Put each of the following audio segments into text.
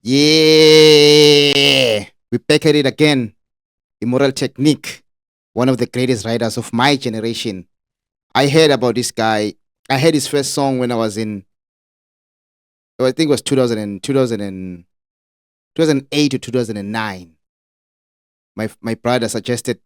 Yeah, we back at it again. Immortal Technique, one of the greatest writers of my generation. I heard about this guy. I heard his first song when I was in, I think it was 2008 to 2009. My brother suggested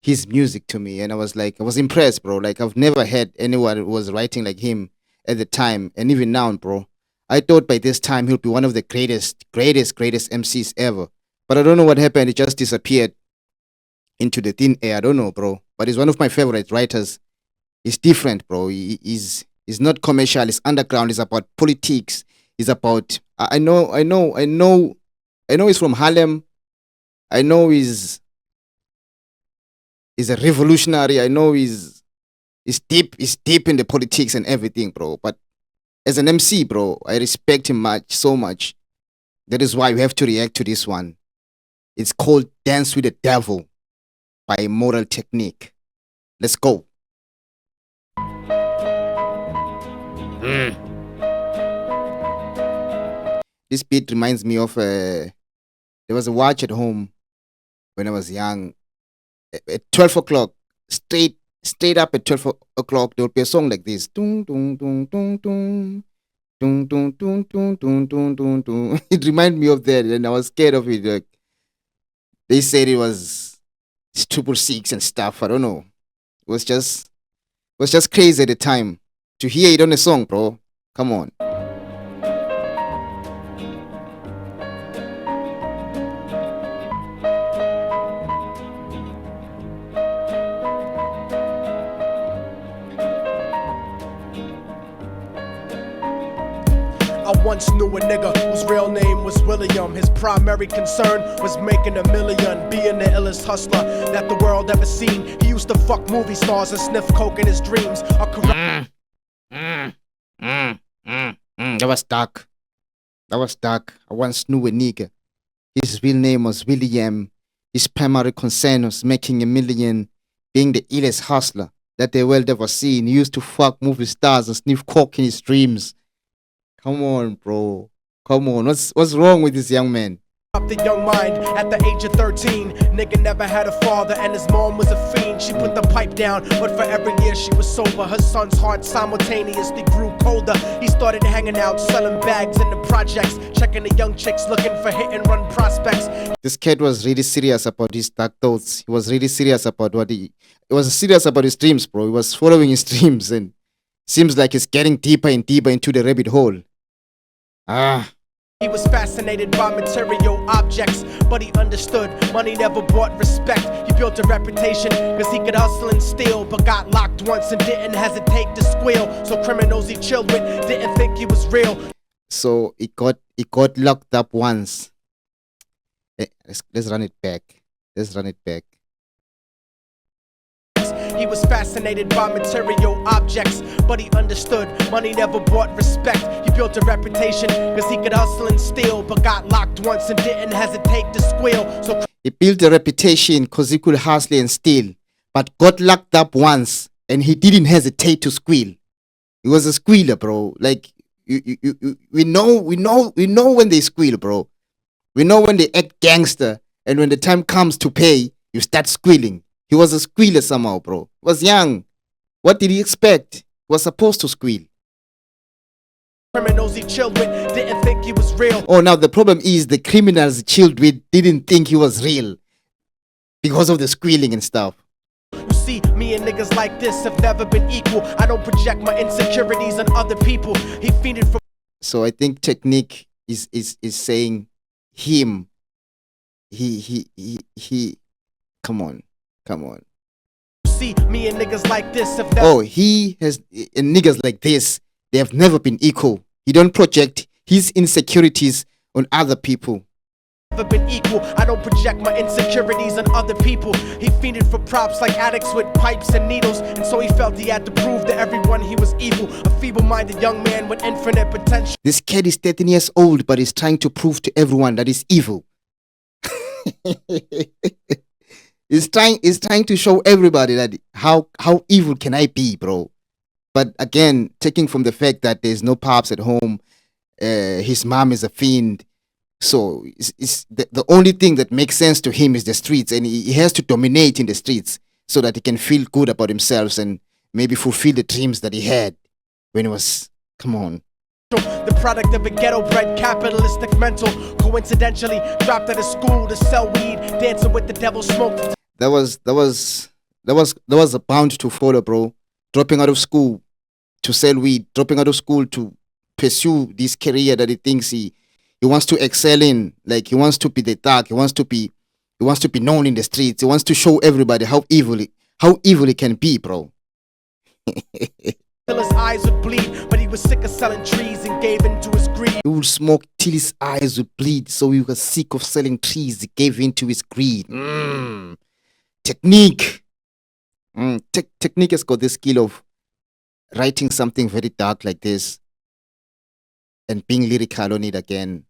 his music to me, and I was like, I was impressed, bro. Like, I've never heard anyone who was writing like him at the time, and even now, bro. I thought by this time he'll be one of the greatest MCs ever. But I don't know what happened. It just disappeared into the thin air. I don't know, bro. But he's one of my favorite writers. He's different, bro. He's not commercial. He's underground. He's about politics. He's about. I know he's from Harlem. I know he's a revolutionary. I know he's deep in the politics and everything, bro. But as an MC, bro, I respect him so much. That is why we have to react to this one. It's called Dance with the Devil by Immortal Technique. Let's go. This beat reminds me of there was a watch at home when I was young. At 12 o'clock, straight up at 12 o'clock, there would be a song like this. Dun, dun, dun, dun, dun. Dun, dun, dun, dun, dun, dun, dun, dun. It reminded me of that, and I was scared of it. Like, they said it was 666 and stuff. I don't know. It was just crazy at the time to hear it on a song, bro. Come on. I once knew a nigga whose real name was William. His primary concern was making $1 million, being the illest hustler that the world ever seen. He used to fuck movie stars and sniff coke in his dreams. That was dark. That was dark. I once knew a nigga. His real name was William. His primary concern was making $1 million, being the illest hustler that the world ever seen. He used to fuck movie stars and sniff coke in his dreams. Come on, bro. Come on. What's wrong with this young man? The young mind at the age of 13. Nigga never had a father and his mom was a fiend. She put the pipe down, but for every year she was sober. Her son's heart simultaneously grew colder. He started hanging out, selling bags in the projects, checking the young chicks looking for hit and run prospects. This kid was really serious about his dark thoughts. He was really serious about he was serious about his dreams, bro. He was following his dreams, and seems like he's getting deeper and deeper into the rabbit hole. He was fascinated by material objects, but he understood money never brought respect. He built a reputation cause he could hustle and steal, but got locked once and didn't hesitate to squeal. So criminals he chilled with didn't think he was real. So he got locked up once. Let's run it back. He was fascinated by material objects, but he understood money never brought respect. He built a reputation cause he could hustle and steal, but got locked once and didn't hesitate to squeal. So he built a reputation because he could hustle and steal, but got locked up once and he didn't hesitate to squeal. He was a squealer, bro. Like we know when they squeal, bro. We know when they act gangster, and when the time comes to pay, you start squealing. He was a squealer somehow, bro. He was young. What did he expect? He was supposed to squeal. Criminals he chilled with didn't think he was real. Oh, now the problem is the criminals he chilled with didn't think he was real because of the squealing and stuff. You see, me and niggas like this have never been equal. I don't project my insecurities on other people. He fiended for. So I think Technique is saying him. He. Come on. See, me and niggas like this have never. He has and niggas like this. They have never been equal. He don't project his insecurities on other people. Never been equal. I don't project my insecurities on other people. He fiended for props like addicts with pipes and needles, and so he felt he had to prove to everyone he was evil. A feeble-minded young man with infinite potential. This kid is 13 years old, but he's trying to prove to everyone that he's evil. He's trying to show everybody that how evil can I be, bro. But again, taking from the fact that there's no pops at home, his mom is a fiend, So it's the only thing that makes sense to him is the streets, and he has to dominate in the streets so that he can feel good about himself and maybe fulfill the dreams that he had when he was. Come on. The product of a ghetto-bred capitalistic mental. Coincidentally, dropped out of school to sell weed, dancing with the devil, smoke. That was a bound to follow, bro. Dropping out of school to sell weed, dropping out of school to pursue this career that he thinks he wants to excel in. Like he wants to be the thug. He wants to be known in the streets. He wants to show everybody how evil it can be, bro. Till his eyes would bleed, but he was sick of selling trees and gave in to his greed. He would smoke till his eyes would bleed, so he was sick of selling trees. He gave in to his greed. Technique. Technique has got the skill of writing something very dark like this and being lyrical on it again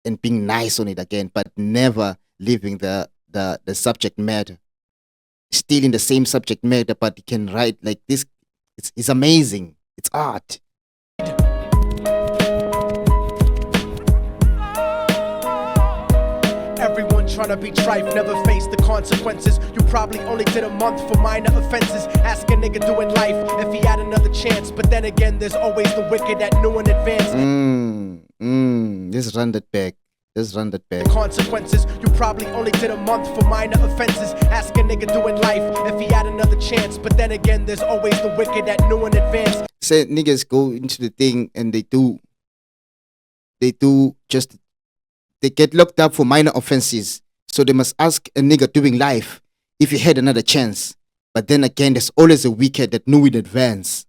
and being nice on it again, but never leaving the subject matter. Still in the same subject matter, but he can write like this. It's amazing. It's art. Everyone trying to be trife, never face the consequences. You probably only did a month for minor offenses. Ask a nigga doing life if he had another chance. But then again, there's always the wicked that knew in advance. Let's run that back. Let's run that back. Consequences, you probably only did a month for minor offenses. Ask a nigga doing life if he had another chance. But then again, there's always the wicked that knew in advance. Say niggas go into the thing and they get locked up for minor offenses. So they must ask a nigga doing life if he had another chance. But then again, there's always a wicked that knew in advance.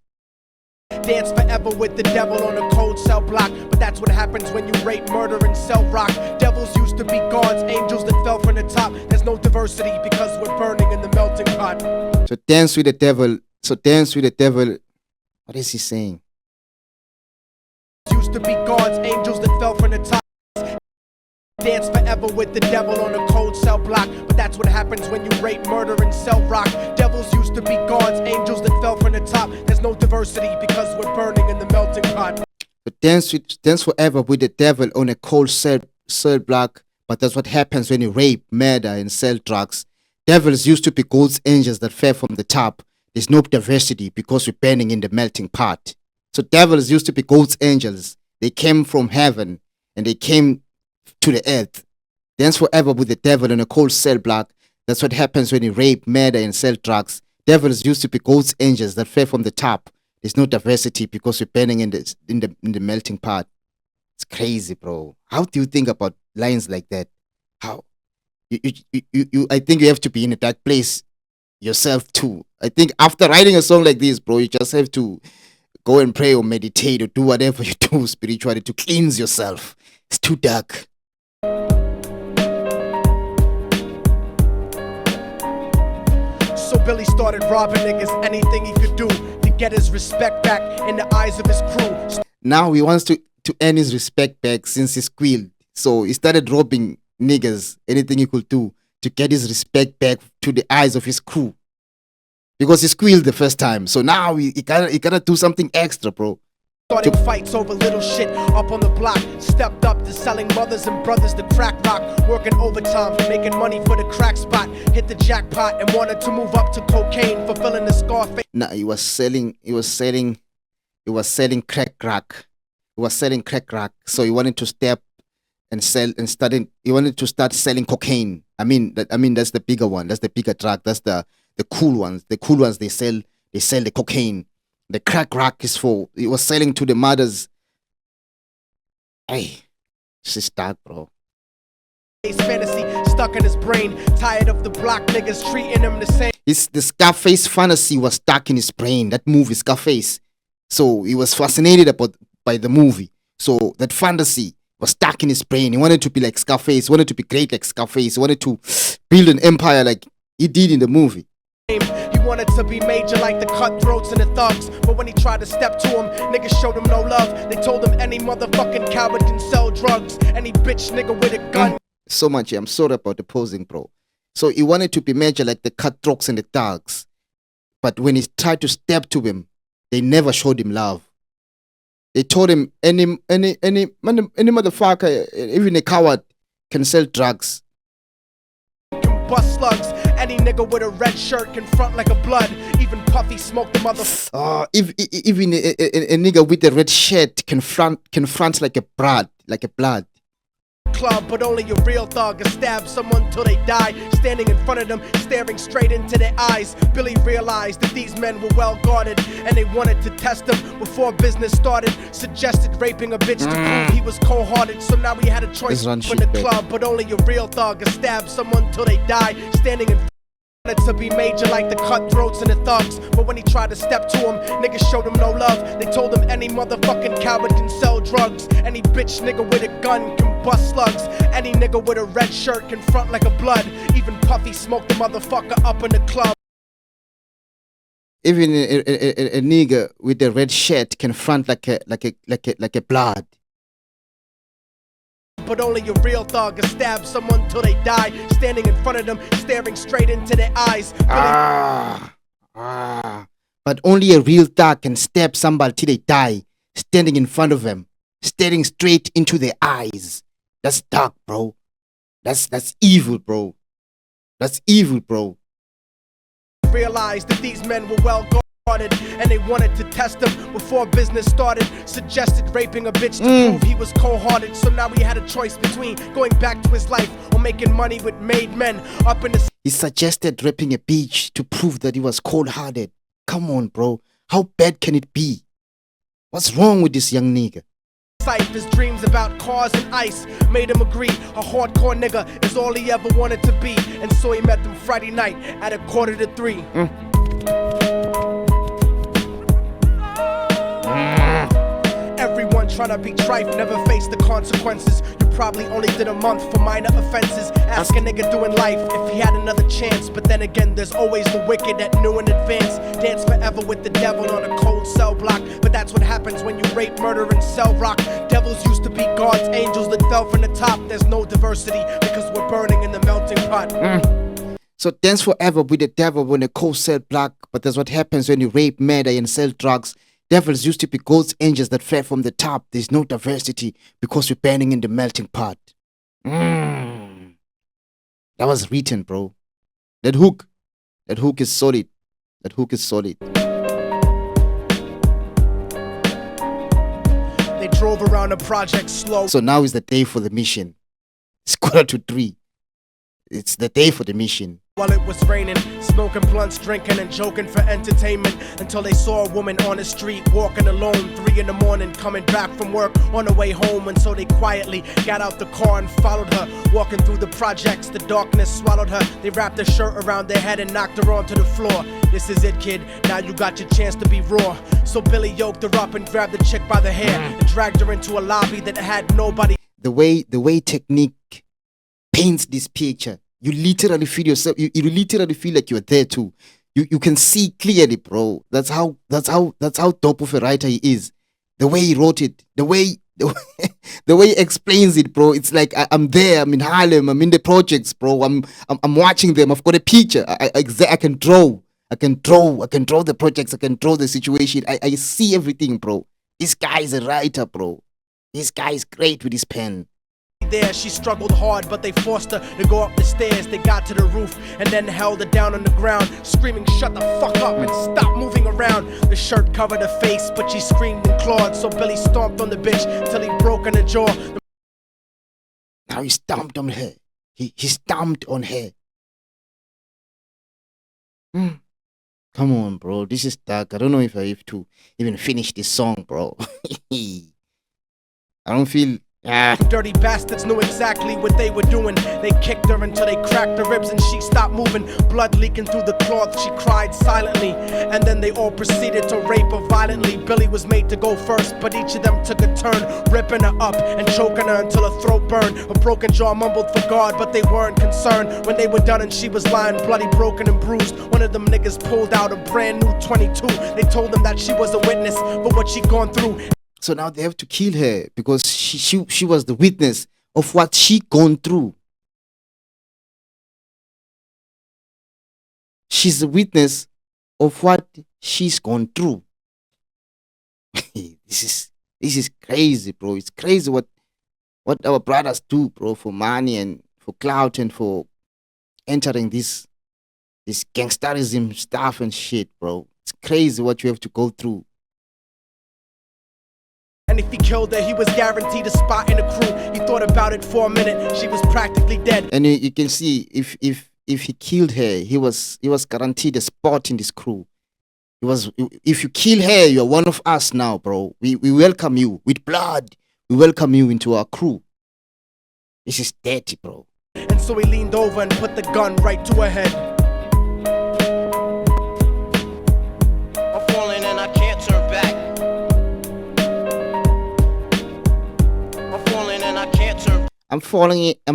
Dance forever with the devil on a cold cell block. But that's what happens when you rape, murder, and sell rock. Devils used to be gods, angels that fell from the top. There's no diversity because we're burning in the melting pot. So dance with the devil. What is he saying? Used to be gods, angels that fell from the top. Dance forever with the devil on a cold cell block. But that's what happens when you rape, murder, and sell rock. Devils used to be gods, angels that fell from the top. There's no diversity because we're burning in the melting pot. But dance forever with the devil on a cold cell block. But that's what happens when you rape, murder, and sell drugs. Devils used to be gods, angels that fell from the top. There's no diversity because we're burning in the melting pot. So devils used to be gods, angels. They came from heaven and they came to the earth. Dance forever with the devil in a cold cell block. That's what happens when you rape, murder, and sell drugs. Devils used to be ghosts, angels that fell from the top. There's no diversity because we're burning in the melting pot. It's crazy, bro. How do you think about lines like that? How? I think you have to be in a dark place yourself too. I think after writing a song like this, bro, you just have to go and pray or meditate or do whatever you do spiritually to cleanse yourself. It's too dark. So Billy started robbing niggas, anything he could do to get his respect back in the eyes of his crew. Now he wants to earn his respect back since he squealed. So he started robbing niggas, anything he could do to get his respect back to the eyes of his crew. Because he squealed the first time. So now he gotta do something extra, bro. Starting fights over little shit up on the block. Stepped up to selling mothers and brothers the crack rock. Working overtime, making money for the crack spot. Hit the jackpot and wanted to move up to cocaine, fulfilling the Scarface. Nah, he was selling crack rock. He was selling crack rock. So he wanted to step and sell and started. He wanted to start selling cocaine. I mean that's the bigger one. That's the bigger drug. That's the cool ones. The cool ones they sell the cocaine. The crack rock is for, he was selling to the mothers. Hey, she's dark, bro. Fantasy stuck in his brain, tired of the block niggas treating him the same. The Scarface fantasy was stuck in his brain. That movie, Scarface. So he was fascinated by the movie. So that fantasy was stuck in his brain. He wanted to be like Scarface. He wanted to be great like Scarface. He wanted to build an empire like he did in the movie. He wanted to be major like the cutthroats and the thugs. But when he tried to step to him, niggas showed him no love. They told him any motherfucking coward can sell drugs. Any bitch nigga with a gun. So much, I'm sorry about the posing, bro. So he wanted to be major like the cutthroats and the thugs. But when he tried to step to him, they never showed him love. They told him any motherfucker, even a coward, can sell drugs. Can bust slugs. Any nigga with a red shirt can front like a blood. Even Puffy smoked the motherfucker. Even a nigga with a red shirt can front like a blood. Club, but only a real thug can stab someone till they die. Standing in front of them, staring straight into their eyes. Billy realized that these men were well guarded, and they wanted to test him before business started. Suggested raping a bitch to prove he was cold-hearted. So now he had a choice in the club, but only a real thug can stab someone till they die. Standing in to be major like the cutthroats and the thugs. But when he tried to step to him, niggas showed him no love. They told him any motherfucking coward can sell drugs. Any bitch nigga with a gun can bust slugs. Any nigga with a red shirt can front like a blood. Even Puffy smoked the motherfucker up in the club. Even a nigga with a red shirt can front like a blood. But only a real thug can stab someone till they die. Standing in front of them, staring straight into their eyes. But only a real thug can stab somebody till they die. Standing in front of them, staring straight into their eyes. That's dark, bro. That's evil, bro. That's evil, bro. Realized that these men were well guarded, and they wanted to test him before business started. Suggested raping a bitch to prove he was cold-hearted. So now he had a choice between going back to his life or making money with made men up in the... He suggested raping a bitch to prove that he was cold-hearted. Come on, bro. How bad can it be? What's wrong with this young nigga? His dreams about cars and ice made him agree a hardcore nigga is all he ever wanted to be. And so he met them Friday night at 2:45. Everyone trying to be trife never face the consequences. You probably only did a month for minor offenses. Ask a nigga doing life if he had another chance. But then again, there's always the wicked that knew in advance. Dance forever with the devil on a cold cell block. But that's what happens when you rape, murder, and sell rock. Devils used to be God's angels that fell from the top. There's no diversity because we're burning in the melting pot. So dance forever with the devil on a cold cell block. But that's what happens when you rape, murder, and sell drugs. Devils used to be God's angels that fell from the top. There's no diversity because we're burning in the melting pot. That was written, bro. That hook is solid. That hook is solid. They drove around the project slow. So now is the day for the mission. It's 2:45. It's the day for the mission. While it was raining, smoking blunts, drinking and joking for entertainment, until they saw a woman on the street walking alone, 3 in the morning, coming back from work on the way home. And so they quietly got out the car and followed her, walking through the projects. The darkness swallowed her. They wrapped her shirt around their head and knocked her onto the floor. This is it, kid, now you got your chance to be raw. So Billy yoked her up and grabbed the chick by the hair and dragged her into a lobby that had nobody. The way technique paints this picture, you literally feel yourself. You literally feel like you're there too. You can see clearly, bro. That's how dope of a writer he is. The way he wrote it, the way he explains it, bro. It's like I'm there. I'm in Harlem. I'm in the projects, bro. I'm watching them. I've got a picture. I can draw. I can draw the projects. I can draw the situation. I see everything, bro. This guy is a writer, bro. This guy is great with his pen. There, she struggled hard, but they forced her to go up the stairs. They got to the roof and then held her down on the ground, screaming, "Shut the fuck up and stop moving around." The shirt covered her face, but she screamed and clawed. So Billy stomped on the bitch till he broke in her jaw. Now he stomped on her. He stomped on her. Come on, bro. This is dark. I don't know if I have to even finish this song, bro. I don't feel... Dirty bastards knew exactly what they were doing. They kicked her until they cracked her ribs and she stopped moving. Blood leaking through the cloth, she cried silently. And then they all proceeded to rape her violently. Billy was made to go first, but each of them took a turn, ripping her up and choking her until her throat burned. Her broken jaw mumbled for God, but they weren't concerned. When they were done and she was lying bloody, broken and bruised, one of them niggas pulled out a brand new 22. They told them that she was a witness for what she'd gone through. So now they have to kill her because she was the witness of what she gone through. She's the witness of what she's gone through. This This is crazy, bro. It's crazy what our brothers do, bro, for money and for clout and for entering this gangsterism stuff and shit, bro. It's crazy what you have to go through. And if he killed her, he was guaranteed a spot in the crew. He thought about it for a minute. She was practically dead. And you can see if he killed her, he was guaranteed a spot in this crew. He was if you kill her, you're one of us now, bro. We welcome you with blood. We welcome you into our crew. This is dirty, bro. And so he leaned over and put the gun right to her head. I'm falling and I can't turn back. I'm falling and I can't turn I'm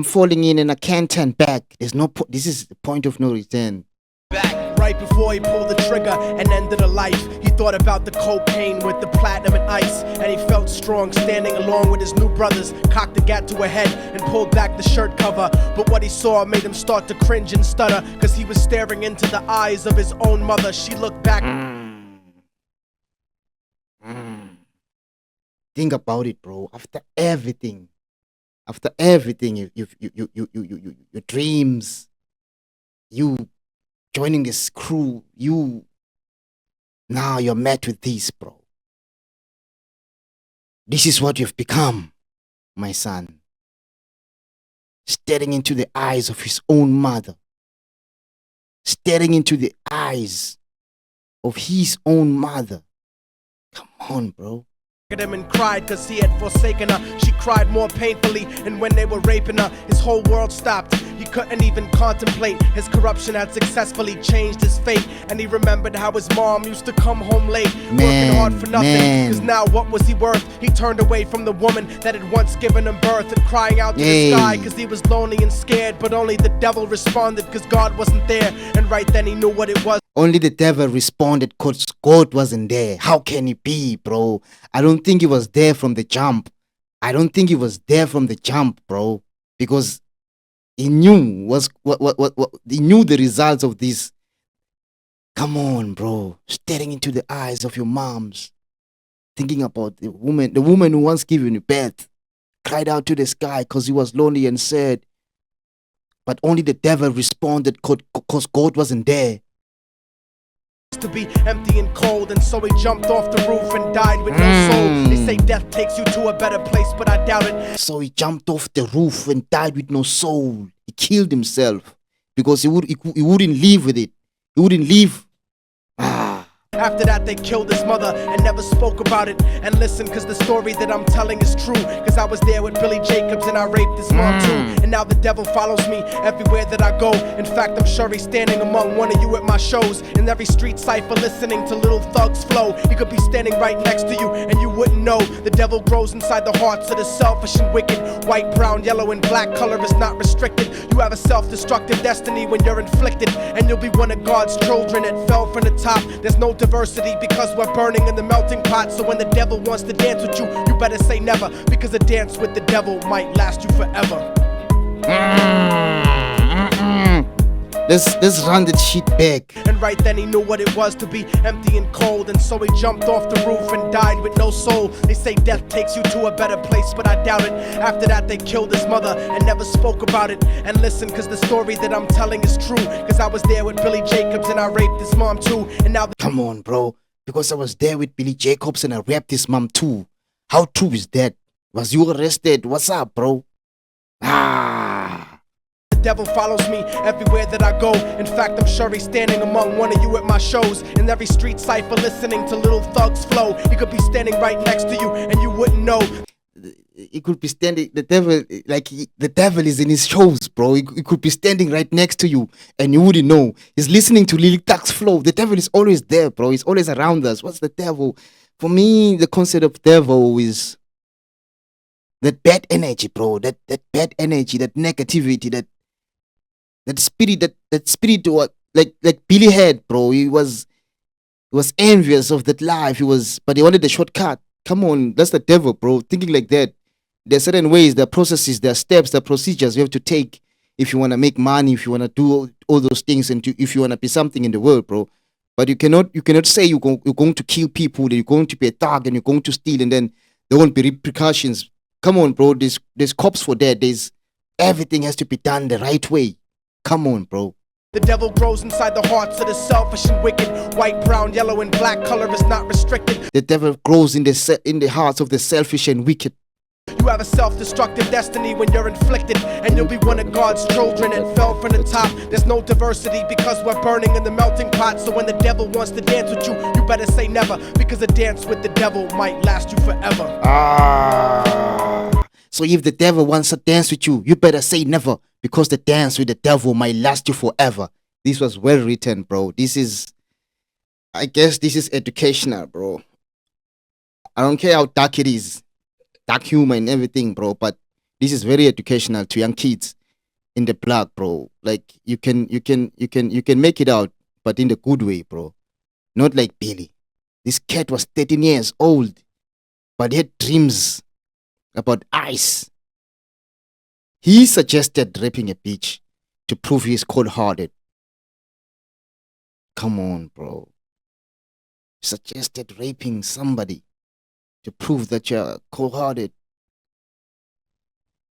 falling in and I can't turn back. There's no this is the point of no return. back. Right before he pulled the trigger and ended her life, he thought about the cocaine with the platinum and ice. And he felt strong standing along with his new brothers, cocked the gat to her head and pulled back the shirt cover. But what he saw made him start to cringe and stutter, cause he was staring into the eyes of his own mother. She looked back. Think about it, bro. After everything, your dreams, you joining this crew, now you're met with this, bro. This is what you've become, my son. Staring into the eyes of his own mother, staring into the eyes of his own mother. Come on, bro. At him and cried cause he had forsaken her. She cried more painfully, and when they were raping her, his whole world stopped. He couldn't even contemplate. His corruption had successfully changed his fate, and he remembered how his mom used to come home late, working hard for nothing. Cause now what was he worth? He turned away from the woman that had once given him birth, and crying out to the sky cause he was lonely and scared. But only the devil responded cause God wasn't there, and right then he knew what it was. Only the devil responded because God wasn't there. How can he be, bro? I don't think he was there from the jump. Bro. Because he knew what he knew the results of this. Come on, bro. Staring into the eyes of your moms. Thinking about the woman who once given you birth. Cried out to the sky because he was lonely and sad. But only the devil responded because God wasn't there. To be empty and cold, and so he jumped off the roof and died with no soul. They say death takes you to a better place, but I doubt it. So he jumped off the roof and died with no soul. He killed himself because he wouldn't live with it. He wouldn't live. After that they killed his mother and never spoke about it. And listen, cause the story that I'm telling is true, cause I was there with Billy Jacobs and I raped his mom too. And now the devil follows me everywhere that I go. In fact, I'm sure he's standing among one of you at my shows. In every street cypher listening to little thugs flow. He could be standing right next to you and you wouldn't know. The devil grows inside the hearts of the selfish and wicked. White, brown, yellow and black color is not restricted. You have a self-destructive destiny when you're inflicted, and you'll be one of God's children that fell from the top. There's no diversity because we're burning in the melting pot. So when the devil wants to dance with you, you better say never, because a dance with the devil might last you forever. Let's run that shit back. And right then he knew what it was to be empty and cold, and so he jumped off the roof and died with no soul. They say death takes you to a better place, but I doubt it. After that they killed his mother and never spoke about it. And listen, cause the story that I'm telling is true, cause I was there with Billy Jacobs and I raped his mom too. And now come on, bro. Because I was there with Billy Jacobs and I raped his mom too. How true is that? Was you arrested? What's up, bro? The devil follows me everywhere that I go. In fact, I'm sure he's standing among one of you at my shows. In every street cypher listening to little thugs flow. He could be standing right next to you and you wouldn't know. He could be standing, the devil is in his shows, bro. He could be standing right next to you and you wouldn't know. He's listening to Lil Thugs flow. The devil is always there, bro. He's always around us. What's the devil? For me, the concept of devil is that bad energy, bro. That bad energy, that negativity, that spirit, like Billy had, bro. He was envious of that life. But he wanted the shortcut. Come on, that's the devil, bro. Thinking like that. There are certain ways, there are processes, there are steps, there are procedures you have to take if you want to make money, if you want to do all those things, and if you want to be something in the world, bro. But you cannot say you're going to kill people, that you're going to be a thug, and you're going to steal, and then There won't be repercussions. Come on, bro. There's cops for that. There's everything has to be done the right way. Come on, bro. The devil grows inside the hearts of the selfish and wicked. White, brown, yellow, and black color is not restricted. The devil grows in the hearts of the selfish and wicked. You have a self-destructive destiny when you're inflicted, and you'll be one of God's children and fell from the top. There's no diversity because we're burning in the melting pot. So when the devil wants to dance with you, you better say never, because a dance with the devil might last you forever. So if the devil wants to dance with you, you better say never, because the dance with the devil might last you forever. This was well written, bro. I guess this is educational, bro. I don't care how dark it is, dark humor and everything, bro, but this is very educational to young kids in the block, bro. Like you can make it out, but in the good way, bro. Not like Billy. This cat was 13 years old, but he had dreams about ice. He suggested raping a bitch to prove he's cold-hearted. Come on, bro. Suggested raping somebody to prove that you're cold-hearted.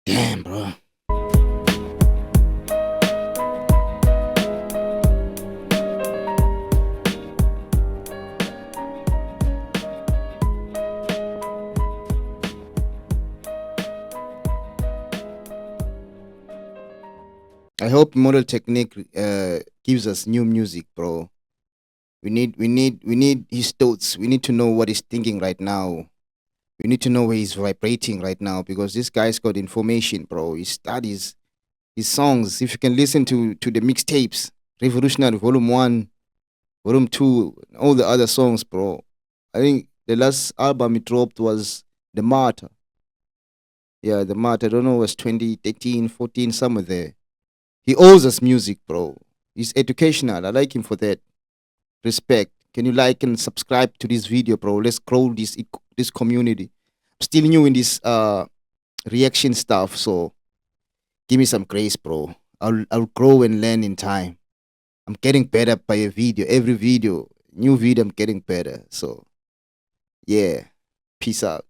Damn, bro. I hope Immortal Technique gives us new music, bro. We need his thoughts. We need to know what he's thinking right now. We need to know where he's vibrating right now, because this guy's got information, bro. He studies his songs. If you can listen to the mixtapes, Revolutionary Volume 1, Volume 2, all the other songs, bro. I think the last album he dropped was The Martyr. Yeah, The Martyr. I don't know, it was 2013, 14, somewhere there. He owes us music, bro. He's educational. I like him for that. Respect. Can you like and subscribe to this video, bro? Let's grow this community. I'm still new in this reaction stuff, so give me some grace, bro. I'll grow and learn in time. I'm getting better by a video. Every video, new video, I'm getting better. So yeah, peace out.